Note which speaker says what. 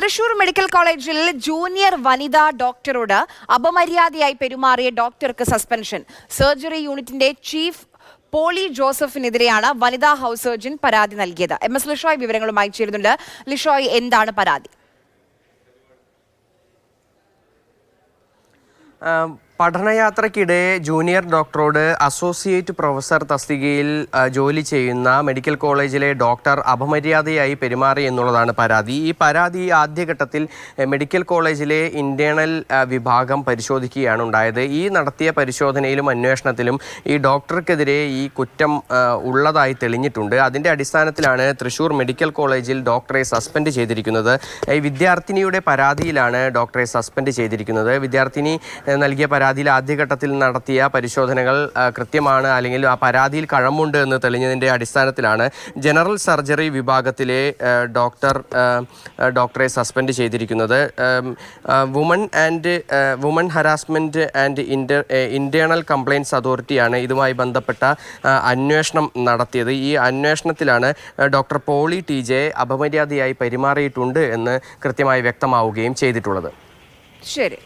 Speaker 1: Thrissur medical കോളേജിൽ junior വനിതാ ഡോക്ടറോട് അപമര്യാദയായി പെരുമാറിയ ഡോക്ടർക്ക് സസ്പെൻഷൻ. സർജറി യൂണിറ്റിന്റെ ചീഫ് പോളി ജോസഫിനെതിരെയാണ് വനിതാ ഹൗസ് സർജൻ പരാതി നൽകിയത്. MS ലിഷോയ് വിവരങ്ങളുമായി ചേരുന്നുണ്ട്. ലിഷോയ്, എന്താണ് പരാതി?
Speaker 2: പഠനയാത്രയ്ക്കിടെ ജൂനിയർ ഡോക്ടറോട് അസോസിയേറ്റ് പ്രൊഫസർ തസ്തികയിൽ ജോലി ചെയ്യുന്ന മെഡിക്കൽ കോളേജിലെ ഡോക്ടർ അപമര്യാദയായി പെരുമാറി എന്നുള്ളതാണ് പരാതി. ഈ പരാതി ആദ്യഘട്ടത്തിൽ മെഡിക്കൽ കോളേജിലെ ഇന്റേണൽ വിഭാഗം പരിശോധിക്കുകയാണ് ഉണ്ടായത്. ഈ നടത്തിയ പരിശോധനയിലും അന്വേഷണത്തിലും ഈ ഡോക്ടർക്കെതിരെ ഈ കുറ്റം ഉള്ളതായി തെളിഞ്ഞിട്ടുണ്ട്. അതിൻ്റെ അടിസ്ഥാനത്തിലാണ് തൃശൂർ മെഡിക്കൽ കോളേജിൽ ഡോക്ടറെ സസ്പെൻഡ് ചെയ്തിരിക്കുന്നത്. ഈ വിദ്യാർത്ഥിനിയുടെ പരാതിയിലാണ് ഡോക്ടറെ സസ്പെൻഡ് ചെയ്തിരിക്കുന്നത്. വിദ്യാർത്ഥിനി നൽകിയ പരാതിയിൽ ആദ്യഘട്ടത്തിൽ നടത്തിയ പരിശോധനകൾ കൃത്യമാണ്, അല്ലെങ്കിൽ ആ പരാതിയിൽ കഴമ്പുണ്ട് എന്ന് തെളിഞ്ഞതിൻ്റെ അടിസ്ഥാനത്തിലാണ് ജനറൽ സർജറി വിഭാഗത്തിലെ ഡോക്ടറെ സസ്പെൻഡ് ചെയ്തിരിക്കുന്നത്. Woman harassment and internal complaints അതോറിറ്റിയാണ് ഇതുമായി ബന്ധപ്പെട്ട അന്വേഷണം നടത്തിയത്. ഈ അന്വേഷണത്തിലാണ് ഡോക്ടർ പോളി TJ അപമര്യാദയായി പെരുമാറിയിട്ടുണ്ട് എന്ന് കൃത്യമായി വ്യക്തമാവുകയും ചെയ്തിട്ടുള്ളത്.
Speaker 1: ശരി.